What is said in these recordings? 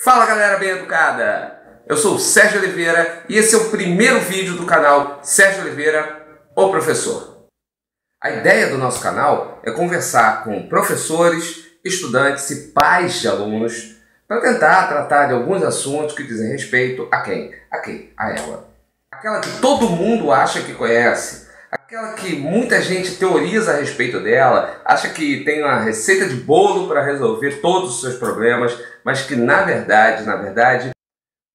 Fala galera bem educada, eu sou o Sérgio Oliveira e esse é o primeiro vídeo do canal Sérgio Oliveira, o professor. A ideia do nosso canal é conversar com professores, estudantes e pais de alunos para tentar tratar de alguns assuntos que dizem respeito a quem? A ela. Aquela que todo mundo acha que conhece, aquela que muita gente teoriza a respeito dela, acha que tem uma receita de bolo para resolver todos os seus problemas, mas que na verdade,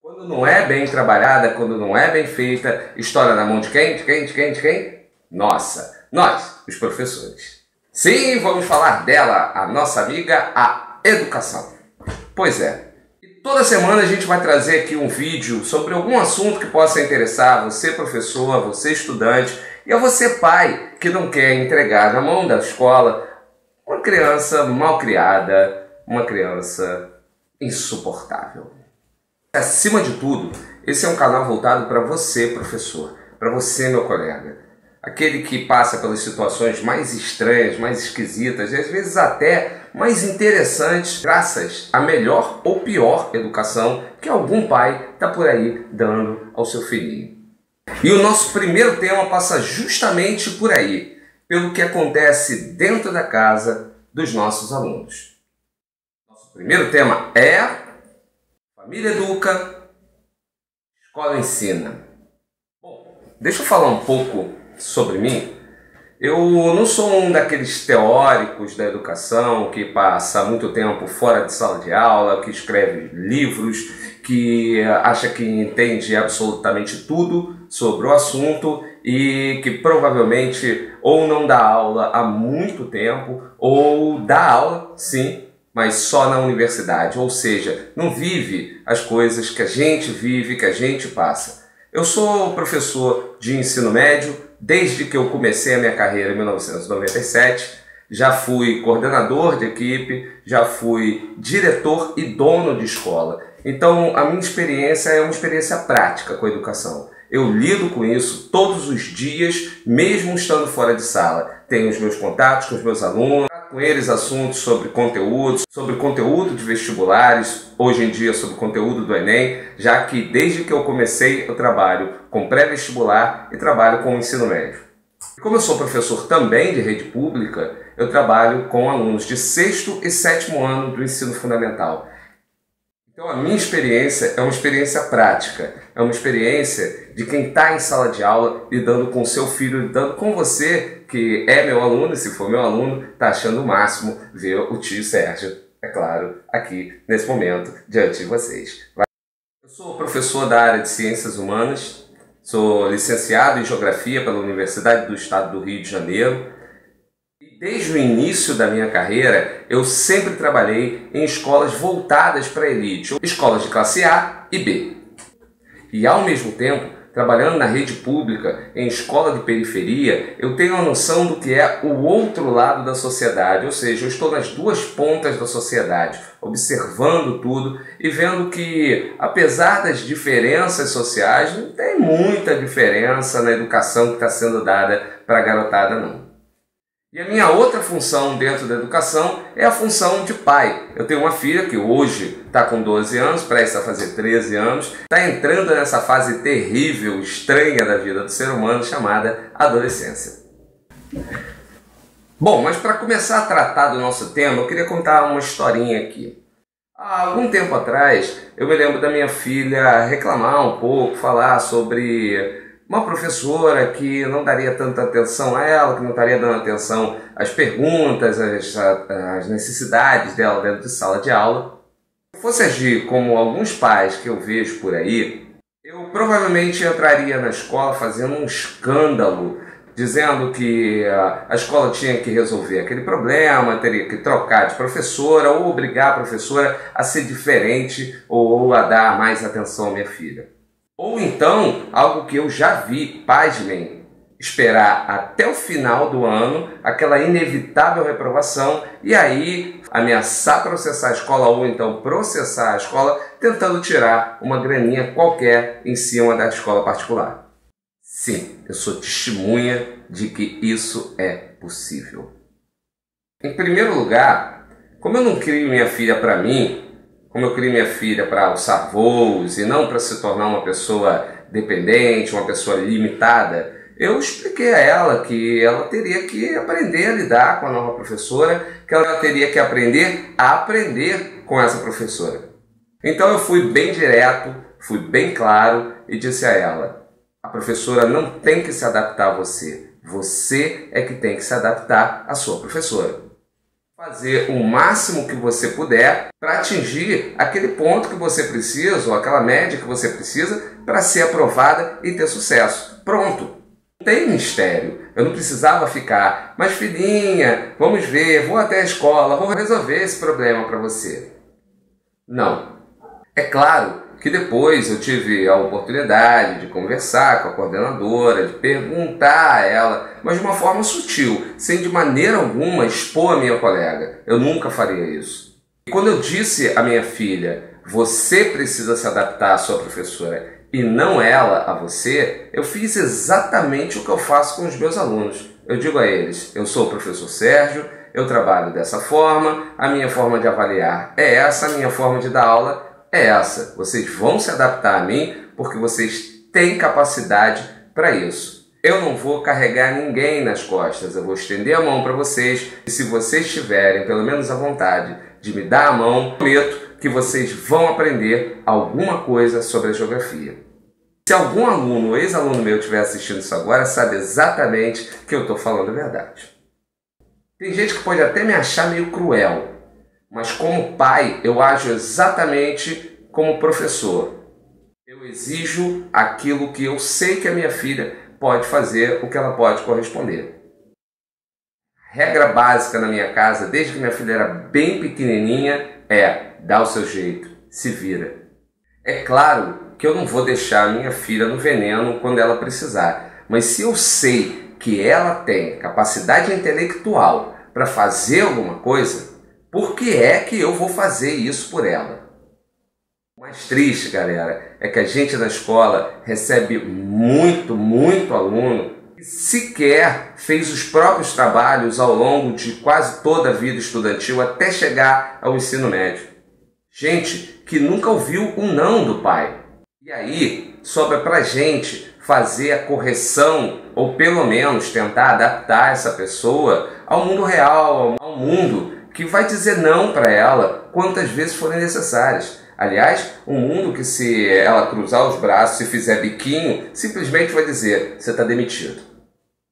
quando não é bem trabalhada, quando não é bem feita, estoura na mão de quem? De quem? Nossa, nós, os professores. Sim, vamos falar dela, a nossa amiga, a educação. Pois é, e toda semana a gente vai trazer aqui um vídeo sobre algum assunto que possa interessar você professor, você estudante e a você pai que não quer entregar na mão da escola uma criança mal criada, uma criança insuportável. Acima de tudo, esse é um canal voltado para você professor, para você meu colega. Aquele que passa pelas situações mais estranhas, mais esquisitas e às vezes até mais interessantes graças à melhor ou pior educação que algum pai está por aí dando ao seu filhinho. E o nosso primeiro tema passa justamente por aí, pelo que acontece dentro da casa dos nossos alunos. Nosso primeiro tema é família educa, escola ensina. Bom, deixa eu falar um pouco sobre mim. Eu não sou um daqueles teóricos da educação que passa muito tempo fora de sala de aula, que escreve livros, que acha que entende absolutamente tudo sobre o assunto e que provavelmente ou não dá aula há muito tempo ou dá aula, sim, mas só na universidade, ou seja, não vive as coisas que a gente vive, que a gente passa. Eu sou professor de ensino médio desde que eu comecei a minha carreira em 1997, já fui coordenador de equipe, já fui diretor e dono de escola. Então a minha experiência é uma experiência prática com a educação. Eu lido com isso todos os dias, mesmo estando fora de sala. Tenho os meus contatos com os meus alunos, com eles assuntos sobre conteúdo de vestibulares, hoje em dia sobre conteúdo do Enem, já que desde que eu comecei eu trabalho com pré-vestibular e trabalho com o ensino médio. E como eu sou professor também de rede pública, eu trabalho com alunos de 6º e 7º ano do ensino fundamental. Então a minha experiência é uma experiência prática, é uma experiência de quem está em sala de aula lidando com o seu filho, lidando com você, que é meu aluno, e se for meu aluno, está achando o máximo ver o tio Sérgio, é claro, aqui nesse momento, diante de vocês. Eu sou professor da área de Ciências Humanas, sou licenciado em Geografia pela Universidade do Estado do Rio de Janeiro, desde o início da minha carreira, eu sempre trabalhei em escolas voltadas para a elite, escolas de classe A e B. E ao mesmo tempo, trabalhando na rede pública, em escola de periferia, eu tenho a noção do que é o outro lado da sociedade, ou seja, eu estou nas duas pontas da sociedade, observando tudo e vendo que, apesar das diferenças sociais, não tem muita diferença na educação que está sendo dada para a garotada, não. E a minha outra função dentro da educação é a função de pai. Eu tenho uma filha que hoje está com 12 anos, prestes a fazer 13 anos, está entrando nessa fase terrível, estranha da vida do ser humano chamada adolescência. Bom, mas para começar a tratar do nosso tema, eu queria contar uma historinha aqui. Há algum tempo atrás, eu me lembro da minha filha reclamar um pouco, falar sobre uma professora que não daria tanta atenção a ela, que não estaria dando atenção às perguntas, às necessidades dela dentro de sala de aula. Se eu fosse agir como alguns pais que eu vejo por aí, eu provavelmente entraria na escola fazendo um escândalo, dizendo que a escola tinha que resolver aquele problema, teria que trocar de professora ou obrigar a professora a ser diferente ou a dar mais atenção à minha filha. Ou então, algo que eu já vi, pasmem, esperar até o final do ano, aquela inevitável reprovação, e aí ameaçar processar a escola ou então processar a escola, tentando tirar uma graninha qualquer em cima da escola particular. Sim, eu sou testemunha de que isso é possível. Em primeiro lugar, como eu não crio minha filha para mim, como eu criei minha filha para alçar voos e não para se tornar uma pessoa dependente, uma pessoa limitada, eu expliquei a ela que ela teria que aprender a lidar com a nova professora, que ela teria que aprender a aprender com essa professora. Então eu fui bem direto, fui bem claro e disse a ela: a professora não tem que se adaptar a você, você é que tem que se adaptar à sua professora. Fazer o máximo que você puder para atingir aquele ponto que você precisa, ou aquela média que você precisa para ser aprovada e ter sucesso. Pronto. Não tem mistério. Eu não precisava ficar, mas filhinha, vamos ver, vou até a escola, vou resolver esse problema para você. Não. É claro que depois eu tive a oportunidade de conversar com a coordenadora, de perguntar a ela, mas de uma forma sutil, sem de maneira alguma expor a minha colega. Eu nunca faria isso. E quando eu disse à minha filha: você precisa se adaptar à sua professora e não ela a você, eu fiz exatamente o que eu faço com os meus alunos. Eu digo a eles: eu sou o professor Sérgio, eu trabalho dessa forma, a minha forma de avaliar é essa, a minha forma de dar aula é essa. Vocês vão se adaptar a mim porque vocês têm capacidade para isso. Eu não vou carregar ninguém nas costas, eu vou estender a mão para vocês e se vocês tiverem pelo menos a vontade de me dar a mão, prometo que vocês vão aprender alguma coisa sobre a geografia. Se algum aluno ou ex-aluno meu estiver assistindo isso agora, sabe exatamente que eu estou falando a verdade. Tem gente que pode até me achar meio cruel, mas como pai, eu ajo exatamente como professor. Eu exijo aquilo que eu sei que a minha filha pode fazer, o que ela pode corresponder. Regra básica na minha casa, desde que minha filha era bem pequenininha, é: dá o seu jeito, se vira. É claro que eu não vou deixar a minha filha no veneno quando ela precisar, mas se eu sei que ela tem capacidade intelectual para fazer alguma coisa, por que é que eu vou fazer isso por ela? O mais triste, galera, é que a gente na escola recebe muito aluno que sequer fez os próprios trabalhos ao longo de quase toda a vida estudantil até chegar ao ensino médio. Gente que nunca ouviu um não do pai. E aí sobra pra gente fazer a correção ou pelo menos tentar adaptar essa pessoa ao mundo real, ao mundo que vai dizer não para ela quantas vezes forem necessárias. Aliás, um mundo que, se ela cruzar os braços e fizer biquinho, simplesmente vai dizer: você está demitido.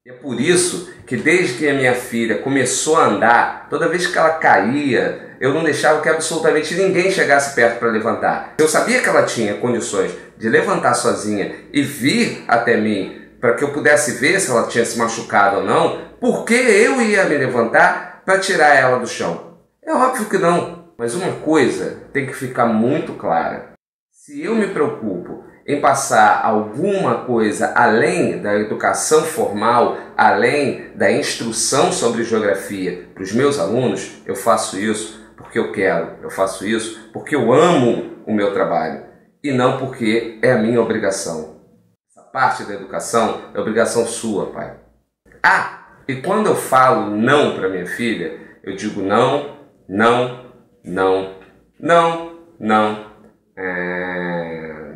E é por isso que desde que a minha filha começou a andar, toda vez que ela caía, eu não deixava que absolutamente ninguém chegasse perto para levantar. Eu sabia que ela tinha condições de levantar sozinha e vir até mim para que eu pudesse ver se ela tinha se machucado ou não, porque eu ia me levantar para tirar ela do chão. É óbvio que não, mas uma coisa tem que ficar muito clara. Se eu me preocupo em passar alguma coisa além da educação formal, além da instrução sobre geografia para os meus alunos, eu faço isso porque eu quero, eu faço isso porque eu amo o meu trabalho e não porque é a minha obrigação. Essa parte da educação é obrigação sua, pai. E quando eu falo não para minha filha, eu digo não, não, não, não, não,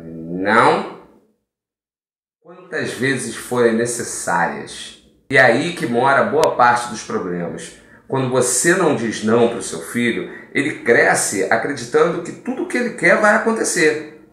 não, quantas vezes forem necessárias. E é aí que mora boa parte dos problemas. Quando você não diz não para o seu filho, ele cresce acreditando que tudo o que ele quer vai acontecer.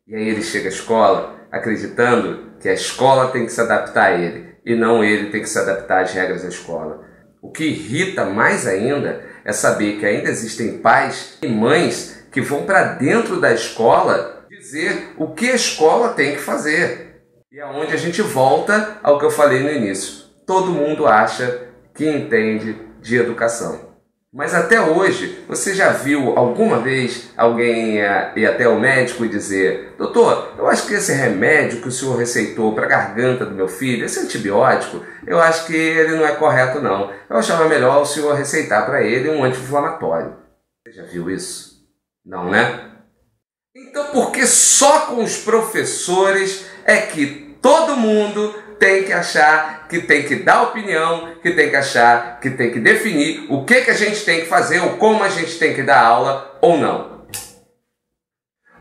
E aí ele chega à escola acreditando que a escola tem que se adaptar a ele e não ele tem que se adaptar às regras da escola. O que irrita mais ainda é saber que ainda existem pais e mães que vão para dentro da escola dizer o que a escola tem que fazer. E é onde a gente volta ao que eu falei no início. Todo mundo acha que entende de educação. Mas até hoje, você já viu alguma vez alguém ir até o médico e dizer: doutor, eu acho que esse remédio que o senhor receitou para a garganta do meu filho, esse antibiótico, eu acho que ele não é correto não. Eu achava melhor o senhor receitar para ele um anti-inflamatório. Você já viu isso? Não, né? Então por que só com os professores é que todo mundo tem que achar que tem que dar opinião, que tem que achar que tem que definir o que a gente tem que fazer ou como a gente tem que dar aula ou não?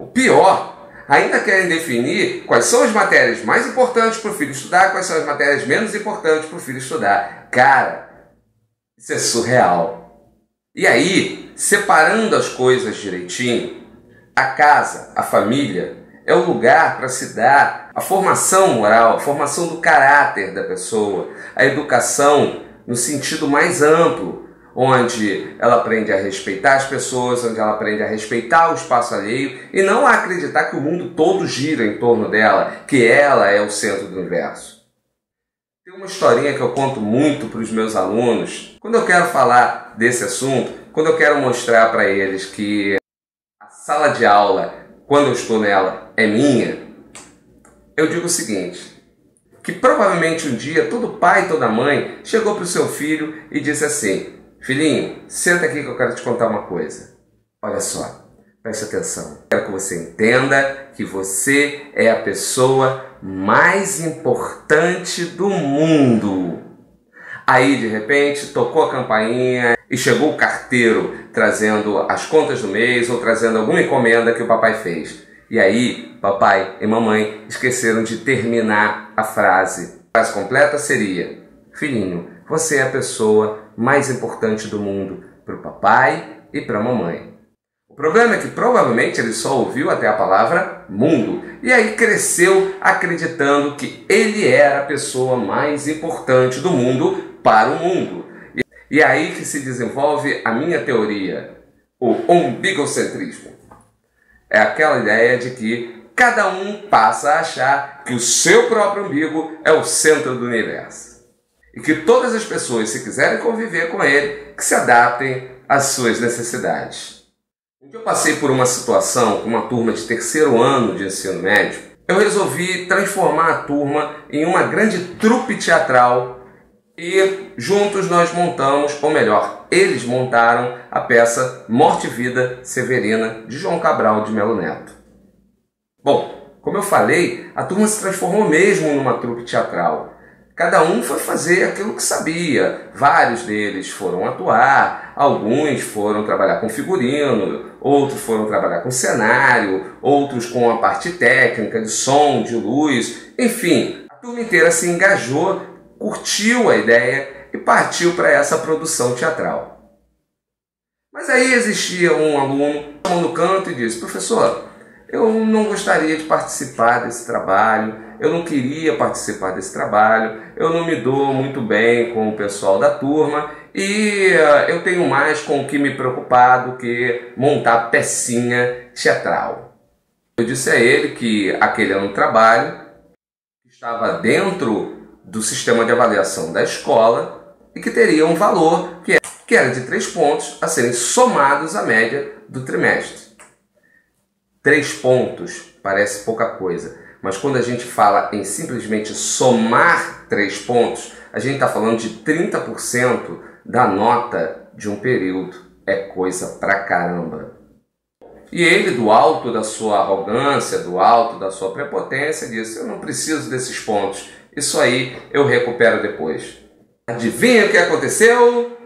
O pior, ainda querem definir quais são as matérias mais importantes para o filho estudar, quais são as matérias menos importantes para o filho estudar. Cara, isso é surreal. E aí, separando as coisas direitinho, a casa, a família, é o lugar para se dar a formação moral, a formação do caráter da pessoa, a educação no sentido mais amplo, onde ela aprende a respeitar as pessoas, onde ela aprende a respeitar o espaço alheio e não a acreditar que o mundo todo gira em torno dela, que ela é o centro do universo. Tem uma historinha que eu conto muito para os meus alunos, quando eu quero falar desse assunto, quando eu quero mostrar para eles que a sala de aula, quando eu estou nela, é minha, eu digo o seguinte, que provavelmente um dia todo pai e toda mãe chegou para o seu filho e disse assim: filhinho, senta aqui que eu quero te contar uma coisa. Olha só, preste atenção. Quero que você entenda que você é a pessoa mais importante do mundo. Aí, de repente, tocou a campainha e chegou o carteiro trazendo as contas do mês ou trazendo alguma encomenda que o papai fez. E aí, papai e mamãe esqueceram de terminar a frase. A frase completa seria: filhinho, você é a pessoa mais importante do mundo para o papai e para a mamãe. O problema é que provavelmente ele só ouviu até a palavra mundo e aí cresceu acreditando que ele era a pessoa mais importante do mundo para o mundo. E aí que se desenvolve a minha teoria, o umbigocentrismo. É aquela ideia de que cada um passa a achar que o seu próprio umbigo é o centro do universo. E que todas as pessoas, se quiserem conviver com ele, que se adaptem às suas necessidades. Eu passei por uma situação com uma turma de terceiro ano de ensino médio. Eu resolvi transformar a turma em uma grande trupe teatral e juntos nós montamos, ou melhor, eles montaram a peça Morte e Vida Severina de João Cabral de Melo Neto. Bom, como eu falei, a turma se transformou mesmo numa trupe teatral. Cada um foi fazer aquilo que sabia. Vários deles foram atuar, alguns foram trabalhar com figurino, outros foram trabalhar com cenário, outros com a parte técnica de som, de luz, enfim. A turma inteira se engajou, curtiu a ideia e partiu para essa produção teatral. Mas aí existia um aluno que chamou no canto e disse: professor, eu não gostaria de participar desse trabalho, eu não queria participar desse trabalho, eu não me dou muito bem com o pessoal da turma e eu tenho mais com o que me preocupar do que montar pecinha teatral. Eu disse a ele que aquele era um trabalho que estava dentro do sistema de avaliação da escola e que teria um valor que era de 3 pontos a serem somados à média do trimestre. 3 pontos parece pouca coisa, mas quando a gente fala em simplesmente somar 3 pontos, a gente está falando de 30% da nota de um período. É coisa pra caramba. E ele, do alto da sua arrogância, do alto da sua prepotência, disse: eu não preciso desses pontos, isso aí eu recupero depois. Adivinha o que aconteceu?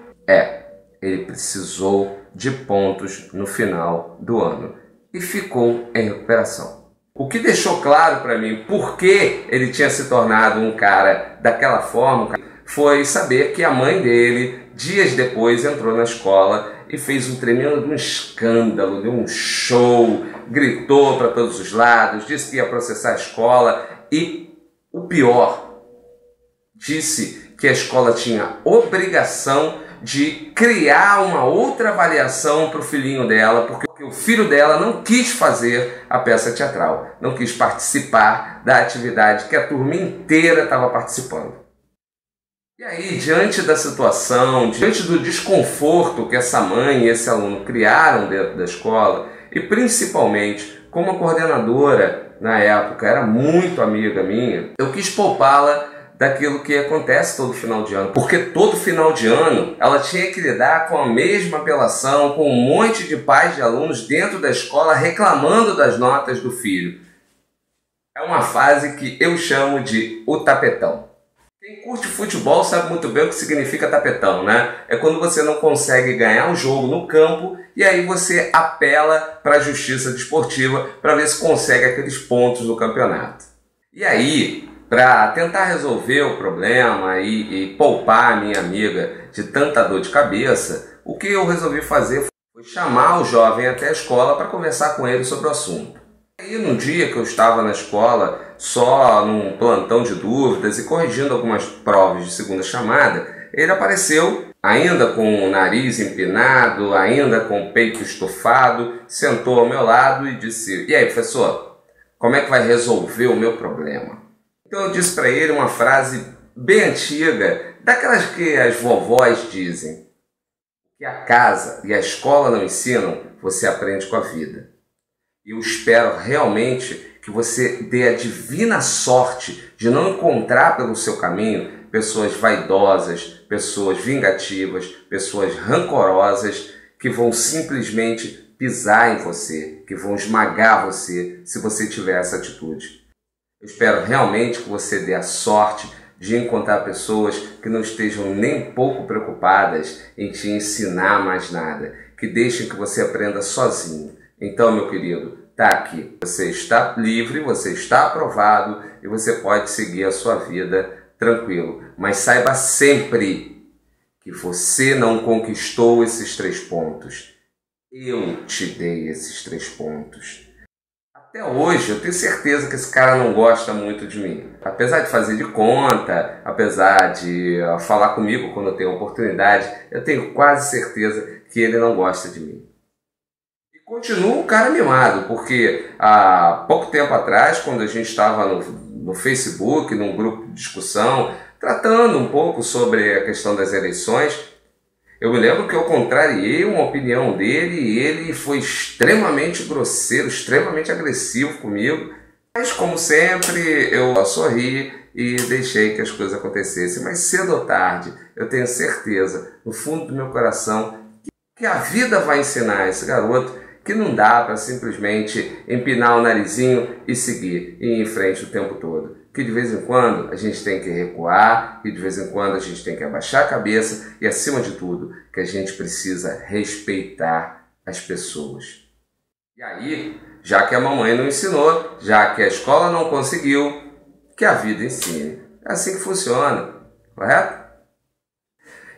Ele precisou de pontos no final do ano e ficou em recuperação. O que deixou claro para mim por que ele tinha se tornado um cara daquela forma foi saber que a mãe dele, dias depois, entrou na escola e fez um tremendo escândalo, deu um show, gritou para todos os lados, disse que ia processar a escola e, o pior, disse que a escola tinha obrigação de criar uma outra avaliação para o filhinho dela, porque o filho dela não quis fazer a peça teatral, não quis participar da atividade que a turma inteira estava participando. E aí, diante da situação, diante do desconforto que essa mãe e esse aluno criaram dentro da escola, e principalmente como a coordenadora na época era muito amiga minha, eu quis poupá-la daquilo que acontece todo final de ano. Porque todo final de ano ela tinha que lidar com a mesma apelação, com um monte de pais de alunos dentro da escola reclamando das notas do filho. É uma fase que eu chamo de o tapetão. Quem curte futebol sabe muito bem o que significa tapetão, né? É quando você não consegue ganhar o jogo no campo e aí você apela para a justiça desportiva para ver se consegue aqueles pontos no campeonato. E aí, para tentar resolver o problema e poupar a minha amiga de tanta dor de cabeça, o que eu resolvi fazer foi chamar o jovem até a escola para conversar com ele sobre o assunto. Aí, no dia que eu estava na escola, só num plantão de dúvidas e corrigindo algumas provas de segunda chamada, ele apareceu, ainda com o nariz empinado, ainda com o peito estufado, sentou ao meu lado e disse: "E aí, professor, como é que vai resolver o meu problema?" Então eu disse para ele uma frase bem antiga, daquelas que as vovós dizem: "O que a casa e a escola não ensinam, você aprende com a vida." E eu espero realmente que você dê a divina sorte de não encontrar pelo seu caminho pessoas vaidosas, pessoas vingativas, pessoas rancorosas que vão simplesmente pisar em você, que vão esmagar você se você tiver essa atitude. Eu espero realmente que você dê a sorte de encontrar pessoas que não estejam nem um pouco preocupadas em te ensinar mais nada, que deixem que você aprenda sozinho. Então, meu querido, está aqui. Você está livre, você está aprovado e você pode seguir a sua vida tranquilo. Mas saiba sempre que você não conquistou esses 3 pontos. Eu te dei esses 3 pontos. Até hoje eu tenho certeza que esse cara não gosta muito de mim. Apesar de fazer de conta, apesar de falar comigo quando eu tenho oportunidade, eu tenho quase certeza que ele não gosta de mim. Continua um cara mimado, porque há pouco tempo atrás, quando a gente estava no Facebook, num grupo de discussão, tratando um pouco sobre a questão das eleições, eu me lembro que eu contrariei uma opinião dele e ele foi extremamente grosseiro, extremamente agressivo comigo. Mas, como sempre, eu sorri e deixei que as coisas acontecessem. Mas cedo ou tarde, eu tenho certeza, no fundo do meu coração, que a vida vai ensinar esse garoto que não dá para simplesmente empinar o narizinho e seguir e ir em frente o tempo todo. Que de vez em quando a gente tem que recuar, que de vez em quando a gente tem que abaixar a cabeça e, acima de tudo, que a gente precisa respeitar as pessoas. E aí, já que a mamãe não ensinou, já que a escola não conseguiu, que a vida ensine. É assim que funciona, correto?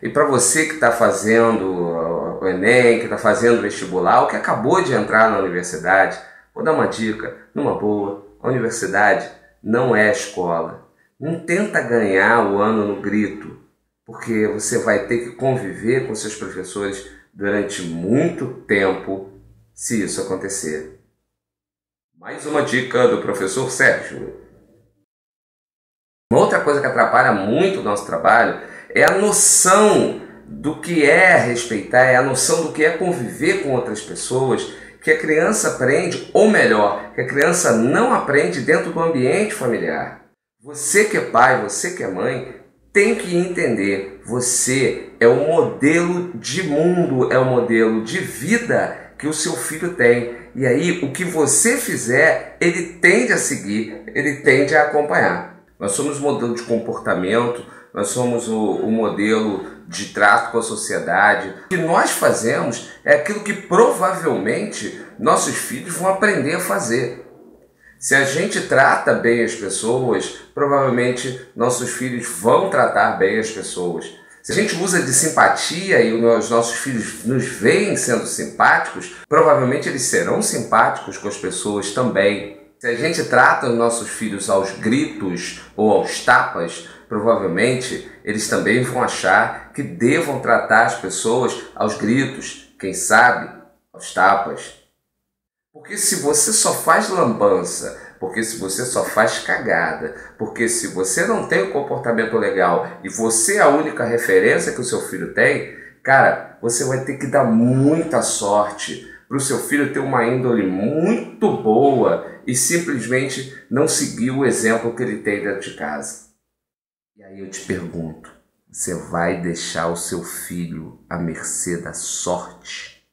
E para você que está fazendo o Enem, que está fazendo vestibular, ou que acabou de entrar na universidade, vou dar uma dica, numa boa: a universidade não é a escola. Não tenta ganhar o ano no grito, porque você vai ter que conviver com seus professores durante muito tempo se isso acontecer. Mais uma dica do professor Sérgio. Uma outra coisa que atrapalha muito o nosso trabalho é a noção do que é respeitar, é a noção do que é conviver com outras pessoas, que a criança aprende, ou melhor, que a criança não aprende dentro do ambiente familiar. Você que é pai, você que é mãe, tem que entender, você é o modelo de mundo, é o modelo de vida que o seu filho tem. E aí, o que você fizer, ele tende a seguir, ele tende a acompanhar. Nós somos o modelo de comportamento, nós somos o modelo de trato com a sociedade. O que nós fazemos é aquilo que provavelmente nossos filhos vão aprender a fazer. Se a gente trata bem as pessoas, provavelmente nossos filhos vão tratar bem as pessoas. Se a gente usa de simpatia e os nossos filhos nos veem sendo simpáticos, provavelmente eles serão simpáticos com as pessoas também. Se a gente trata os nossos filhos aos gritos ou aos tapas, provavelmente eles também vão achar que devam tratar as pessoas aos gritos, quem sabe, aos tapas. Porque se você só faz lambança, porque se você só faz cagada, porque se você não tem um comportamento legal e você é a única referência que o seu filho tem, cara, você vai ter que dar muita sorte para o seu filho ter uma índole muito boa e simplesmente não seguir o exemplo que ele tem dentro de casa. E aí eu te pergunto, você vai deixar o seu filho à mercê da sorte?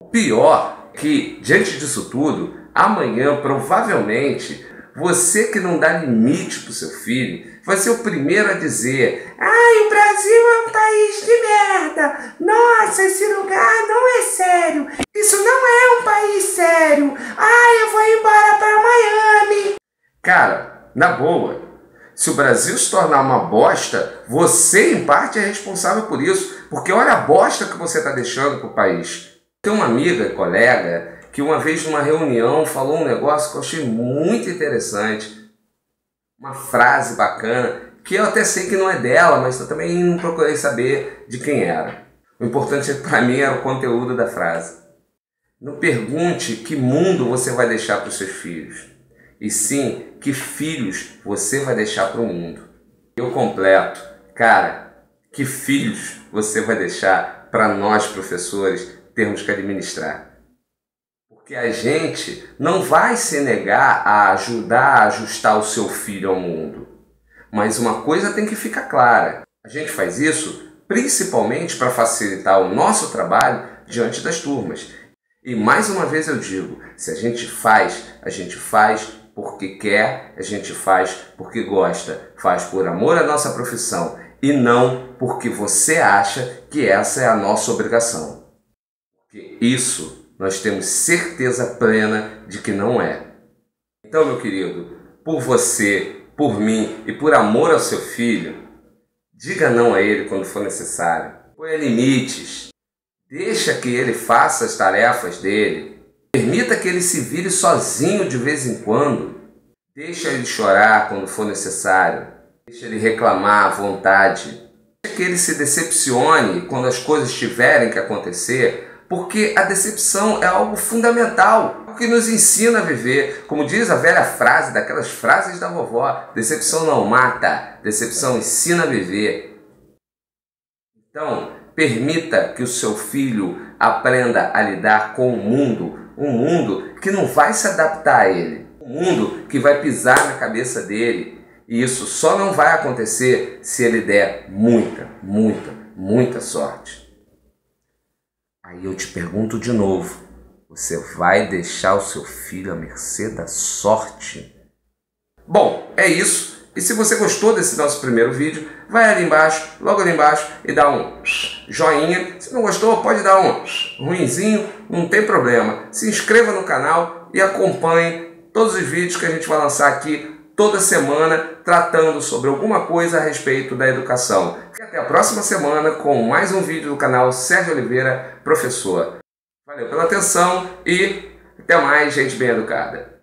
O pior é que, diante disso tudo, amanhã provavelmente você que não dá limite para o seu filho, vai ser o primeiro a dizer: ai, o Brasil é um país de merda, nossa, esse lugar não é sério, isso não é um país sério, ai, eu vou embora para Miami. Cara, na boa, se o Brasil se tornar uma bosta, você em parte é responsável por isso, porque olha a bosta que você está deixando para o país. Tem uma amiga, colega, que uma vez numa reunião falou um negócio que eu achei muito interessante, uma frase bacana, que eu até sei que não é dela, mas eu também não procurei saber de quem era. O importante para mim era o conteúdo da frase. Não pergunte que mundo você vai deixar para os seus filhos, e sim que filhos você vai deixar para o mundo. Eu completo, cara, que filhos você vai deixar para nós professores termos que administrar. Porque a gente não vai se negar a ajudar a ajustar o seu filho ao mundo. Mas uma coisa tem que ficar clara. A gente faz isso principalmente para facilitar o nosso trabalho diante das turmas. E mais uma vez eu digo, se a gente faz porque quer, a gente faz porque gosta, faz por amor à nossa profissão e não porque você acha que essa é a nossa obrigação. Porque isso nós temos certeza plena de que não é. Então, meu querido, por você, por mim e por amor ao seu filho, diga não a ele quando for necessário. Ponha limites. Deixa que ele faça as tarefas dele. Permita que ele se vire sozinho de vez em quando. Deixa ele chorar quando for necessário. Deixa ele reclamar à vontade. Deixa que ele se decepcione quando as coisas tiverem que acontecer, porque a decepção é algo fundamental, o que nos ensina a viver. Como diz a velha frase, daquelas frases da vovó: decepção não mata, decepção ensina a viver. Então, permita que o seu filho aprenda a lidar com o mundo, um mundo que não vai se adaptar a ele, um mundo que vai pisar na cabeça dele. E isso só não vai acontecer se ele der muita sorte. Aí eu te pergunto de novo, você vai deixar o seu filho à mercê da sorte? Bom, é isso. E se você gostou desse nosso primeiro vídeo, vai ali embaixo, logo ali embaixo, e dá um joinha. Se não gostou, pode dar um ruinzinho, não tem problema. Se inscreva no canal e acompanhe todos os vídeos que a gente vai lançar aqui toda semana, tratando sobre alguma coisa a respeito da educação. E até a próxima semana com mais um vídeo do canal Sérgio Oliveira, professor. Valeu pela atenção e até mais, gente bem educada.